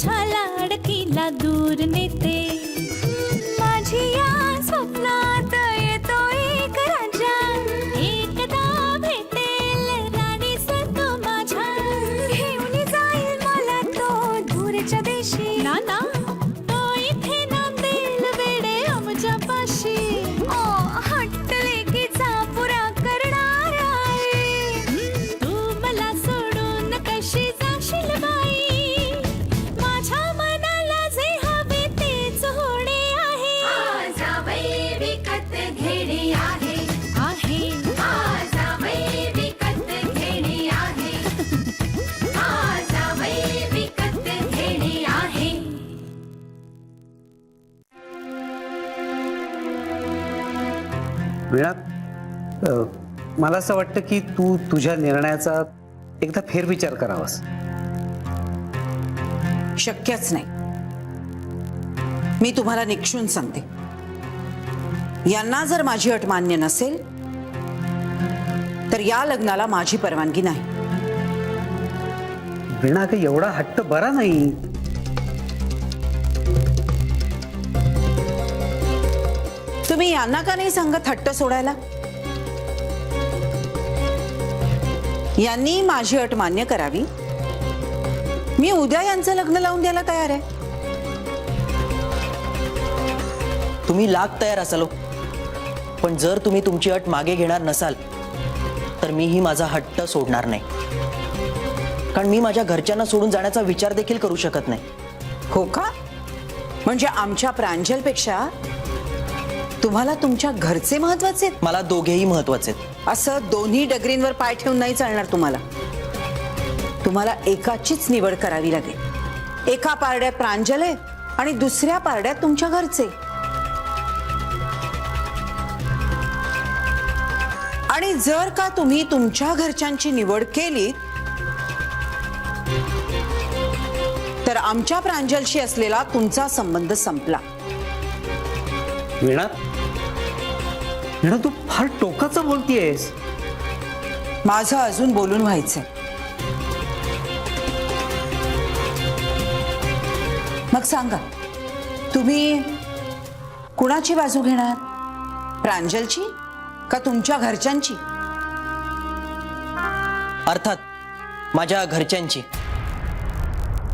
माझ्या लाडकीला दूर नेते. माझी या स्वप्नात येतो एक राजा, एकदा भेटेल राणीस तो माझ्या. घेऊन जाईल मला तो दूरच्या देशी, नाना तो इथे नांदेल वेडे आमच्या पाशी. ओ हट्ट लेकीचा पुरा करणार आहे, तू मला सोडून कशी जाशील बाई. माझ्या मनाला जे हवे तेच होणे आहे. जावई विकत घेणे आहे, आहे जावई विकत घेणे आहे, जावई विकत घेणे आहे. वीणा, मला असं वाटतं की तू तुझ्या निर्णयाचा एकदा फेरविचार करावास. शक्यच नाही. मी तुम्हाला निक्षून सांगते, यांना जर माझी अट मान्य नसेल तर या लग्नाला माझी परवानगी नाही. वीणा, काही एवढा हट्ट बरा नाही. तुम्ही यांना का नाही सांगत हट्ट सोडायला? यांनी माझी अट मान्य करावी. मी उद्या यांचं लग्न लावून द्यायला तयार आहे. तुम्ही लाख तयार असाल, पण जर तुम्ही तुमची अट मागे घेणार नसाल तर मीही माझा हट्ट सोडणार नाही. कारण मी माझ्या घरच्यांना सोडून जाण्याचा विचार देखील करू शकत नाही. हो का? म्हणजे आमच्या प्रांजलपेक्षा तुम्हाला तुमच्या घरचे महत्वाचे आहेत? मला दोघेही महत्वाचे आहेत. असं दोन्ही डगरींवर पाय ठेवून नाही चालणार तुम्हाला. तुम्हाला एकाचीच निवड करावी लागेल. एका पारड्यात प्रांजल आहे आणि दुसऱ्या पारड्यात तुमच्या घरचे. आणि जर का तुम्ही तुमच्या घरच्यांची निवड केली तर आमच्या प्रांजलशी असलेला तुमचा संबंध संपला. वीणा, वीणा, तू फार टोकाचं बोलतीयस. माझं अजून बोलून व्हायचंय. मग सांगा, तुम्ही कुणाची बाजू घेणार? प्रांजलची का तुमच्या घरच्यांची? अर्थात माझ्या घरच्यांची.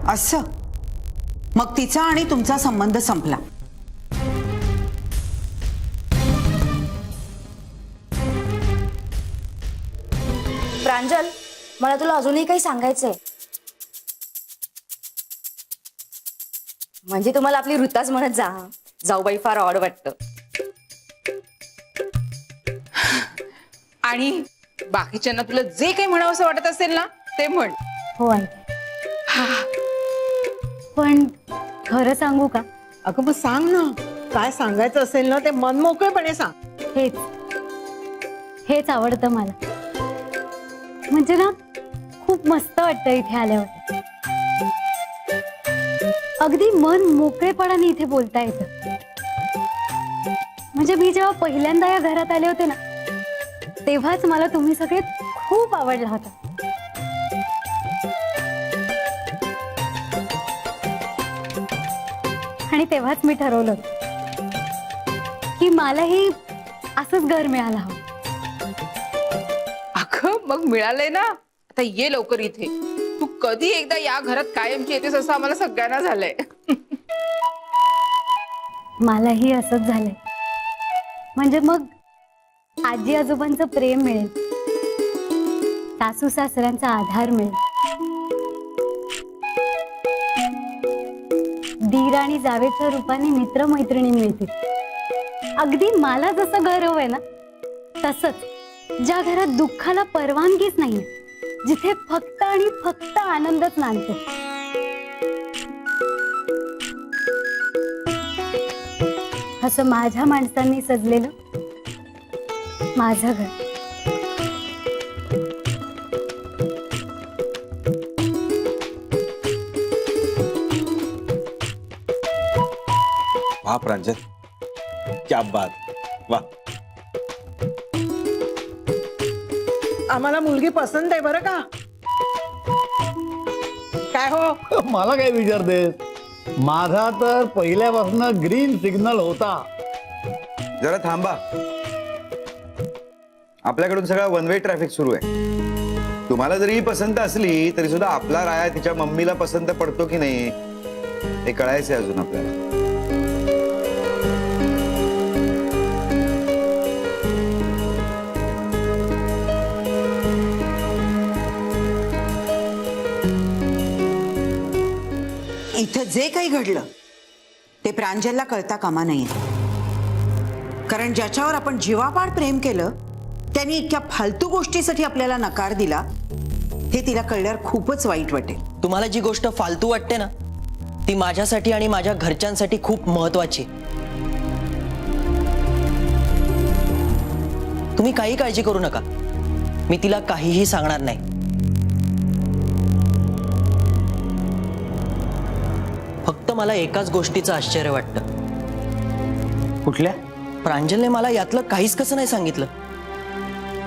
असं? मग तिचा आणि तुमचा संबंध संपला. प्रांजल, मला तुला अजूनही काही सांगायचंय. म्हणजे तुम्हाला आपली ऋताच म्हणत जा. जाऊबाई फार ऑड वाटतं. आणि बाकीच्यांना तुला जे काही म्हणावंसं वाटत असेल ना ते म्हण. हो आई. पण खरं सांगू का? अगं मग सांग ना, काय सांगायचं असेल ना ते मनमोकळेपणे सांग. हेच आवडतं मला. म्हणजे ना, खूप मस्त वाटतं इथे आल्यावर. अगदी मन मोकळेपणाने इथे बोलता येतं. म्हणजे मी जेव्हा पहिल्यांदा या घरात आले होते ना, तेव्हाच मला तुम्ही सगळे खूप आवडला होता. आणि तेव्हाच मी ठरवलं की मलाही असंच घर मिळालं हवं. अगं मग मिळालंय ना, आता ये लवकर इथे. तू कधी एकदा या घरात कायमची येतेस असं आम्हाला सगळ्यांना झालंय. मलाही असंच झालंय. म्हणजे मग आजी आजोबांचं प्रेम मिळेल, सासू सासऱ्यांचा आधार मिळेल, दीर आणि जावेच्या रूपाने मित्र मैत्रिणी मिळतील. अगदी मला जसं घर हवंय ना तसंच, ज्या घरात दुःखाला परवानगीच नाही, जिथे फक्त आणि फक्त आनंदच नांदतो. असं माझ्या माणसांनी सजलेलं माझं घर. वाह प्रांजल, क्या बात, वाह. आम्हाला मुलगी पसंत आहे बरं का. काय हो? मला काय विचारतेस? माझा तर पहिल्यापासून ग्रीन सिग्नल होता. जरा थांबा. आपल्याकडून सगळा वन वे ट्रॅफिक सुरू आहे. तुम्हाला जरी पसंत असली तरी सुद्धा आपला राया तिच्या मम्मीला पसंत पडतो की नाही हे कळायचंय अजून आपल्याला. इथं जे काही घडलं ते प्रांजलला कळता कामा नये. कारण ज्याच्यावर आपण जीवापाड प्रेम केलं त्यांनी इतक्या फालतू गोष्टीसाठी आपल्याला नकार दिला हे तिला कळल्यावर खूपच वाईट वाटेल. तुम्हाला जी गोष्ट फालतू वाटते ना ती माझ्यासाठी आणि माझ्या घरच्यांसाठी खूप महत्वाची. तुम्ही काही काळजी करू नका. मी तिला काहीही सांगणार नाही. फक्त मला एकाच गोष्टीचं आश्चर्य वाटतं. कुठल्या? प्रांजलने मला यातलं काहीच कसं नाही सांगितलं.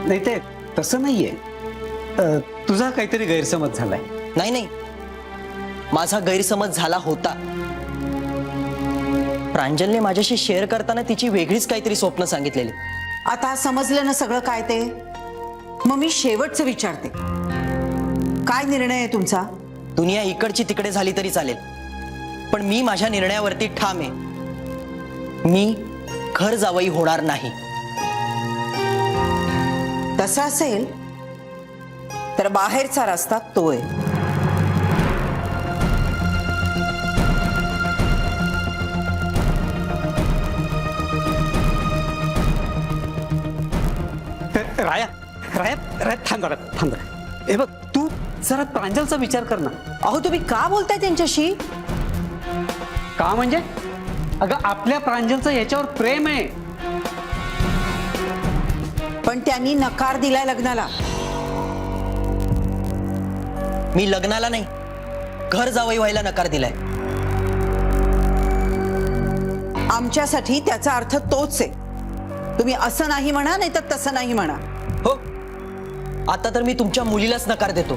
नाही ते तसं नाहीये. तुझा काहीतरी गैरसमज झालाय. नाही नाही, माझा गैरसमज झाला होता. प्रांजलने माझ्याशी शेअर करताना तिची वेगळीच काहीतरी स्वप्न सांगितलेली. आता समजलं ना सगळं काय ते? मग मी शेवटचं विचारते, काय निर्णय आहे तुमचा? दुनिया इकडची तिकडे झाली तरी चालेल, पण मी माझ्या निर्णयावरती ठाम आहे. मी घर जावई होणार नाही. तसं असेल तर बाहेरचा रस्ता तो आहे. राया राया राया थांब जरा, थांब जरा. हे बघ तू जरा प्रांजलचा विचार कर ना. अहो तुम्ही का बोलताय त्यांच्याशी? का म्हणजे? अगं आपल्या प्रांजलचं याच्यावर प्रेम आहे. पण त्यांनी नकार दिलाय लग्नाला. मी लग्नाला नाही, घर जावई व्हायला नकार दिलाय. आमच्यासाठी त्याचा अर्थ तोच आहे. तुम्ही असं नाही म्हणा, नाही तर तसं नाही म्हणा. हो, आता तर मी तुमच्या मुलीलाच नकार देतो.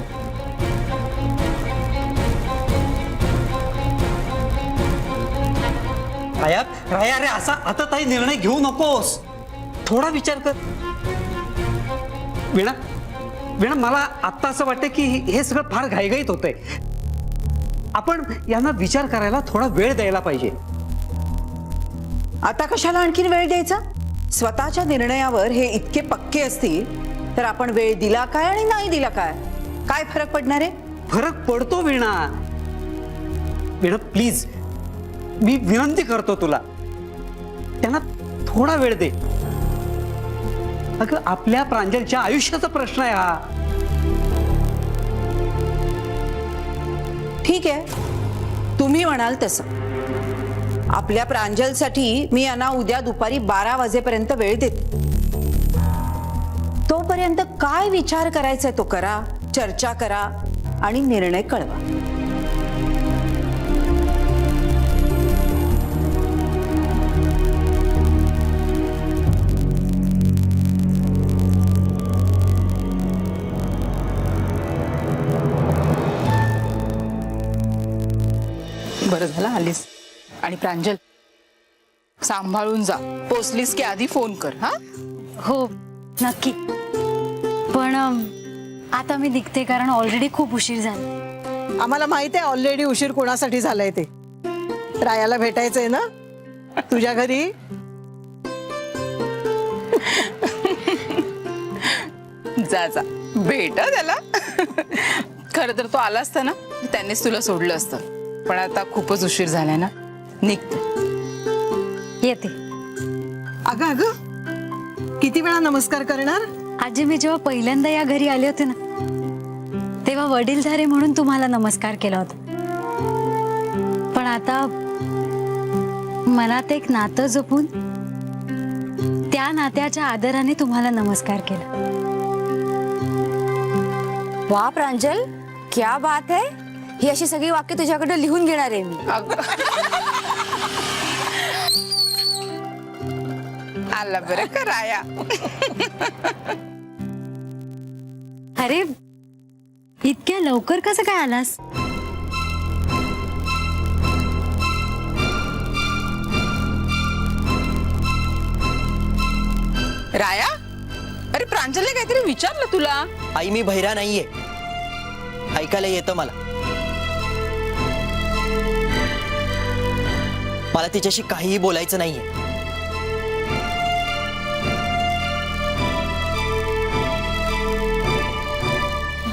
राया राया अरे असा आता काही निर्णय घेऊ नकोस. थोडा विचार कर. वीणा वीणा मला आता असं वाटतं की हे सगळं फार घाईघाईत होतंय. आपण यांना विचार करायला थोडा वेळ द्यायला पाहिजे. आता कशाला आणखीन वेळ द्यायचा? स्वतःच्या निर्णयावर हे इतके पक्के असतील तर आपण वेळ दिला काय आणि नाही दिला काय, काय फरक पडणार आहे? फरक पडतो वीणा. वीणा प्लीज मी विनंती करतो तुला, त्यांना थोडा वेळ दे. अगं आपल्या प्रांजलच्या आयुष्याचा प्रश्न आहे हा. ठीक आहे, तुम्ही म्हणाल तसं. आपल्या प्रांजलसाठी मी यांना उद्या दुपारी 12 वाजेपर्यंत वेळ देते. तोपर्यंत काय विचार करायचा तो करा, चर्चा करा आणि निर्णय कळवा. बरं झालं आलीस. आणि प्रांजल सांभाळून जा. पोचलीस की आधी फोन कर. हा हो नक्की. पण आता मी निघते कारण ऑलरेडी खूप उशीर झाला. आम्हाला माहिती आहे ऑलरेडी उशीर कोणासाठी झालाय ते. रायाला भेटायचंय ना तुझ्या घरी. जा जा भेट त्याला. खरं तर तो आला असता ना त्यांनीच तुला सोडलं असतं, पण आता खूपच उशीर झालाय ना. निघते. येते. अगं अगं किती वेळा नमस्कार करणार? आजी मी जेव्हा पहिल्यांदा या घरी आले होते ना तेव्हा वडीलधारे म्हणून तुम्हाला नमस्कार केला होता. पण आता मनात एक नातं जपून त्या नात्याच्या आदराने तुम्हाला नमस्कार केला. वा प्रांजल, क्या बात है. ही अशी सगळी वाक्य तुझ्याकडे लिहून घेणार आहे मी. आला बरं का राया. अरे इतक्या लवकर कसं काय आलास? राया, अरे प्रांजलने काहीतरी विचारलं तुला. आई मी बहिरा नाहीये, ऐकायला येतं मला. मला तिच्याशी काहीही बोलायचं नाहीये.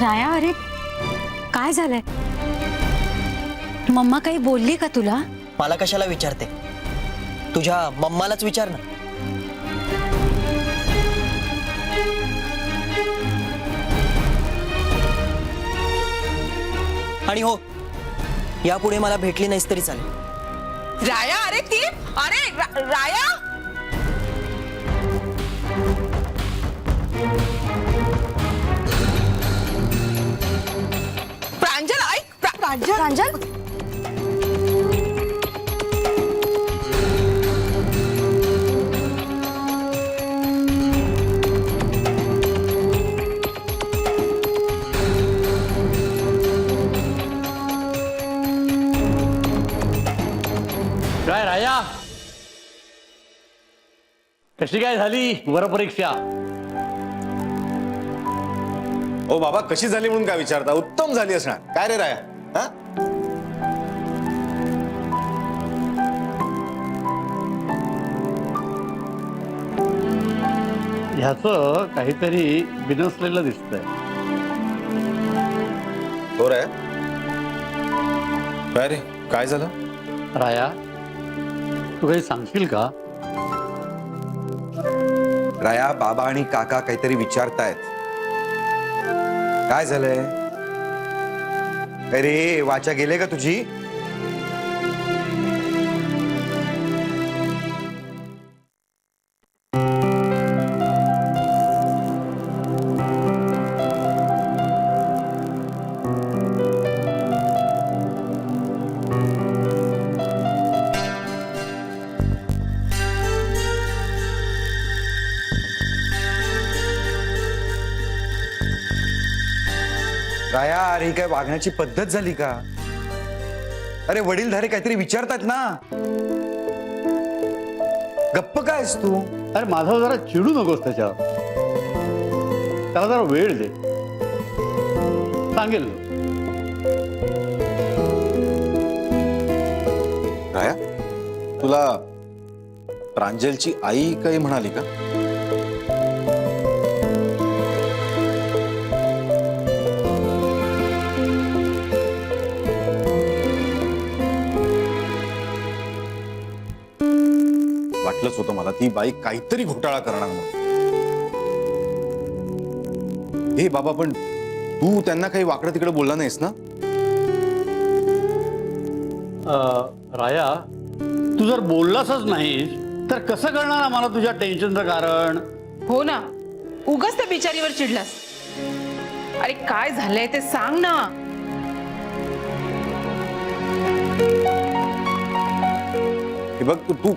राया, अरे काय झालंय? मम्मा काही बोलली का तुला? मला कशाला विचारते? तुझ्या मम्मालाच विचार ना. आणि हो, यापुढे मला भेटली नाहीस तरी चालेल. राया, अरे ती, अरे राया. प्रांजल ऐक, प्रांजल काय राया, कशी काय झाली वरपरीक्षा? ओ बाबा, कशी झाली म्हणून काय विचारता? उत्तम झाली असणार. काय रे राया? हा? ह्याचं काहीतरी बिनसलेलं दिसतंय. हो राया, काय रे, काय झालं? राया, तू काही सांगशील का? राया, बाबा आणि काका काहीतरी विचारतायत. काय झालंय? अरे वाचा गेले का तुझी? राया, अरे ही काय वागण्याची पद्धत झाली का? अरे वडीलधारे काहीतरी विचारतात ना. गप्प कायस तू? अरे माझा जरा चिडू नकोस त्याच्यावर. त्याला जरा वेळ दे, सांगेल. राया, तुला प्रांजलची आई काही म्हणाली का? वाटलंच होतं मला, ती बाई काहीतरी घोटाळा करणार म्हणून. हे बाबा, पण तू त्यांना काही वाकडं तिकडे बोलला नाहीस ना? राया, तू जर बोललासच नाहीस तर कसं कळणार आम्हाला तुझ्या टेन्शनचं कारण? हो ना, उगाच त्या बिचारीवर चिडलास. अरे काय झालंय ते सांग ना. हे बघ, तू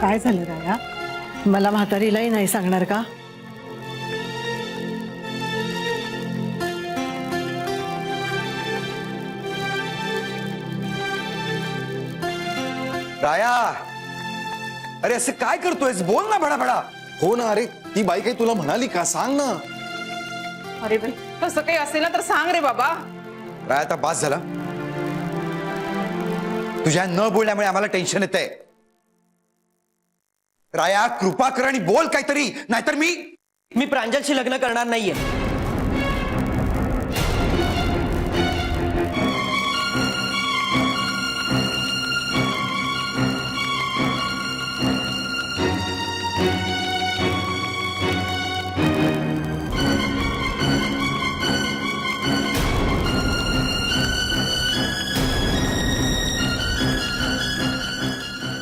काय झालं राया? मला म्हातारीलाही नाही सांगणार का? राया, अरे असं काय करतोयस? बोल ना भडाभडा. हो ना. अरे ती बाई काही तुला म्हणाली का? सांग ना. अरे बाई, तसं काही असेल ना तर सांग रे बाबा. राया, आता बास झाला. तुझ्या न बोलण्यामुळे आम्हाला टेन्शन येतंय. राया, कृपा कर आणि बोल काहीतरी, नाहीतर मी प्रांजलशी लग्न करणार नाहीये.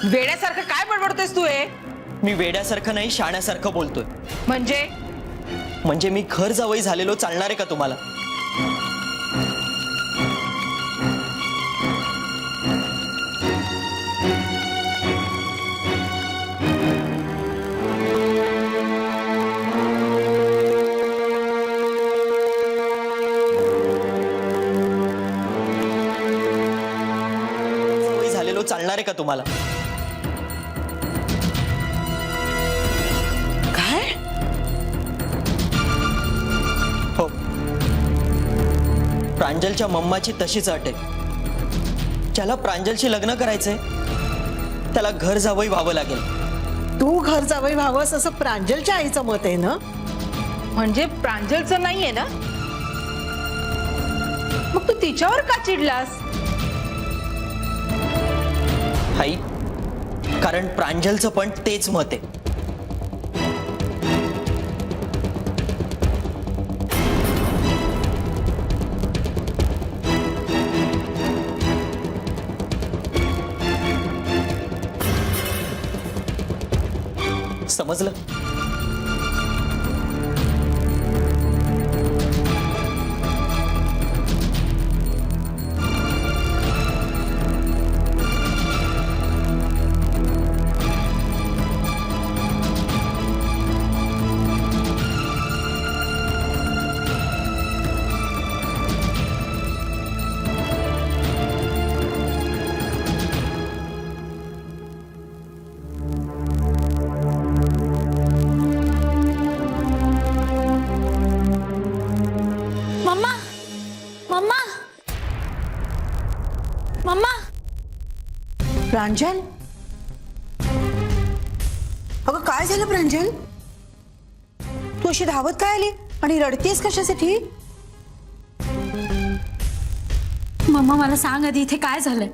वेड्यासारखं काय बडबडतोयस तू? हे मी वेड्यासारखं नाही, शाण्यासारखं बोलतोय. म्हणजे मी घर जावई झालेलो चालणार आहे का तुम्हाला? खेळू चालणार आहे का तुम्हाला? काय? हो, प्रांजलच्या मम्माची तशीच अट आहे. ज्याला प्रांजलशी लग्न करायचंय त्याला घर जावई व्हावं लागेल. तू घर जावई व्हावंस असं प्रांजलच्या आईचं मत आहे ना? म्हणजे प्रांजलचं नाहीये ना? मग तू तिच्यावर का चिडलास? आई, कारण प्रांजलचं पण तेच मत आहे. समजलं? मम्मा मम्मा मम्मा प्रांजल, अगं काय झालं प्रांजल? तू अशी धावत काय आली आणि रडतेस कशासाठी? मम्मा मला सांग आधी इथे काय झालंय?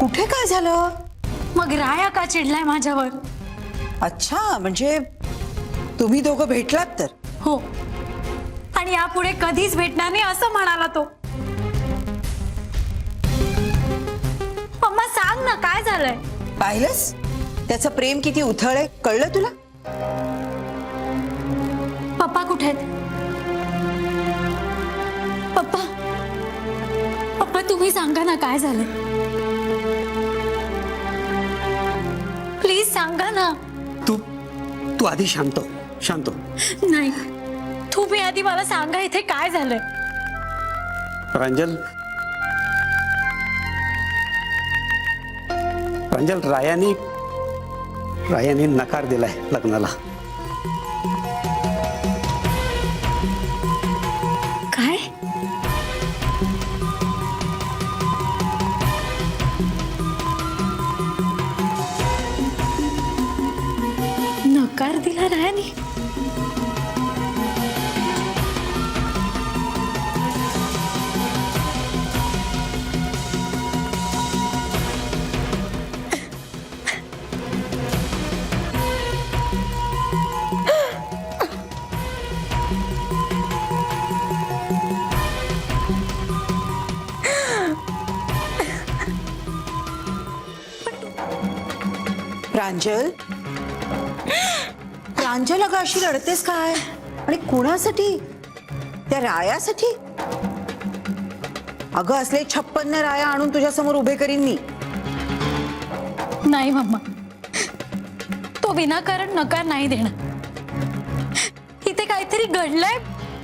कुठे काय झालं? मग राया का चिडलाय माझ्यावर? अच्छा, म्हणजे तुम्ही दोघं भेटलात तर? हो, आणि यापुढे कधीच भेटणार नाही असं म्हणाला तो. मम्मा सांग ना काय झालंय? पाहिलंस त्याचं प्रेम किती उथळ आहे, कळलं तुला? पप्पा कुठे आहेत? पप्पा पप्पा तुम्ही सांगा ना काय झालंय, प्लीज सांगा ना. तू आधी शांत हो. नाही, तुम्ही आधी मला सांगा इथे काय झालंय. प्रांजल रायाने नकार दिलाय लग्नाला. काय? नकार दिला रायाने? प्रांजल, प्रांजल अगं अशी रडतेस काय? आणि कुणासाठी? त्या रायासाठी? अगं असले 56 राया आणून तुझ्या समोर उभे करीन मी. नाही मम्मा, तो विनाकारण नकार नाही देणार. इथे काहीतरी घडलंय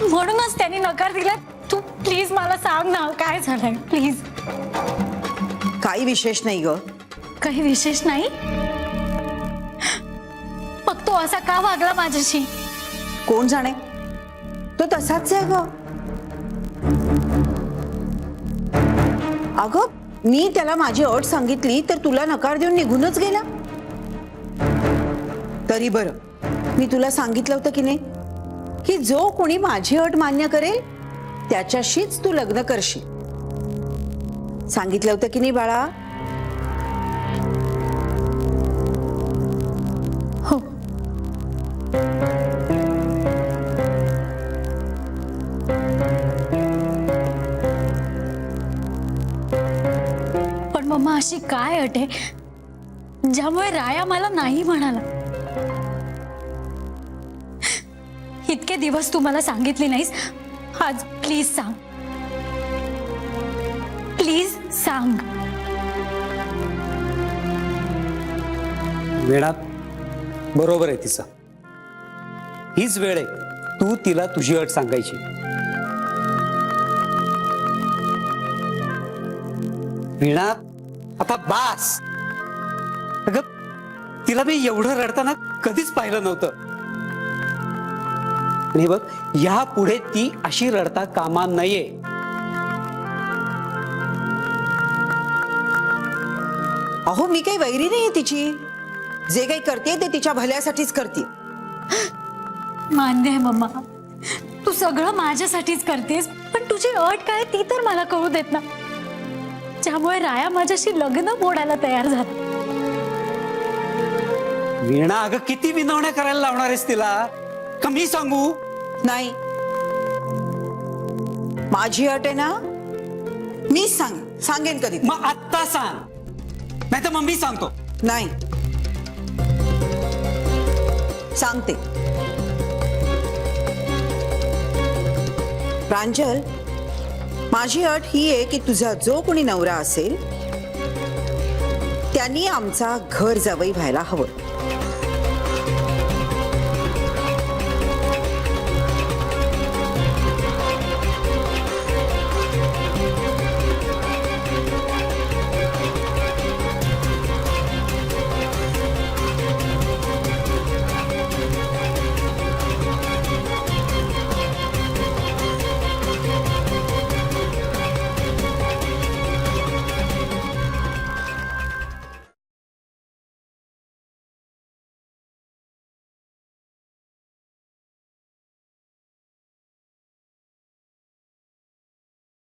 म्हणूनच त्यांनी नकार दिलाय. तू प्लीज मला सांग ना काय झालंय, प्लीज. काही विशेष नाही ग. काही विशेष नाही? मग तो असा का वागला माझ्याशी? कोण जाणे, तो तसाच आहे ग. अगं मी त्याला माझी अट सांगितली तर तुला नकार देऊन निघूनच गेला. तरी बरं मी तुला सांगितलं होतं की नाही की जो कोणी माझी अट मान्य करेल त्याच्याशीच तू लग्न करशील. सांगितलं होतं की नाही बाळा? हो. पण मम्मा अशी काय अट आहे ज्यामुळे राया मला नाही म्हणाला? इतके दिवस तू मला सांगितली नाहीस, आज प्लीज सांग. प्लीज सांग. वेळा बरोबर आहे तिचं. हीच वेळ आहे तू तिला तुझी अट सांगायची. वीणा, आता बास. अगं तिला मी एवढं रडताना कधीच पाहिलं नव्हतं. आणि बघ या पुढे ती अशी रडता कामा नये. अहो मी काही वैरी नाही तिची. जे काही करते ते तिच्या भल्यासाठीच करते. मान्य आहे मम्मा, तू सगळं माझ्यासाठीच करतेस, पण तुझी अट काय ती तर मला कळू देत ना, ज्यामुळे राया माझ्याशी लग्न मोडायला तयार झाला. वीणा अगं किती विनवण्या करायला लावणार आहेस तिला? कमी सांगू? नाही, माझी अट आहे ना, मी सांगेन कधी. मग आत्ता सांग, नाही तर मग मी सांगतो. नाही, सांगते. प्रांजल, माझी अट ही आहे की तुझा जो कोणी नवरा असेल त्यांनी आमचा घर जावई व्हायला हवं.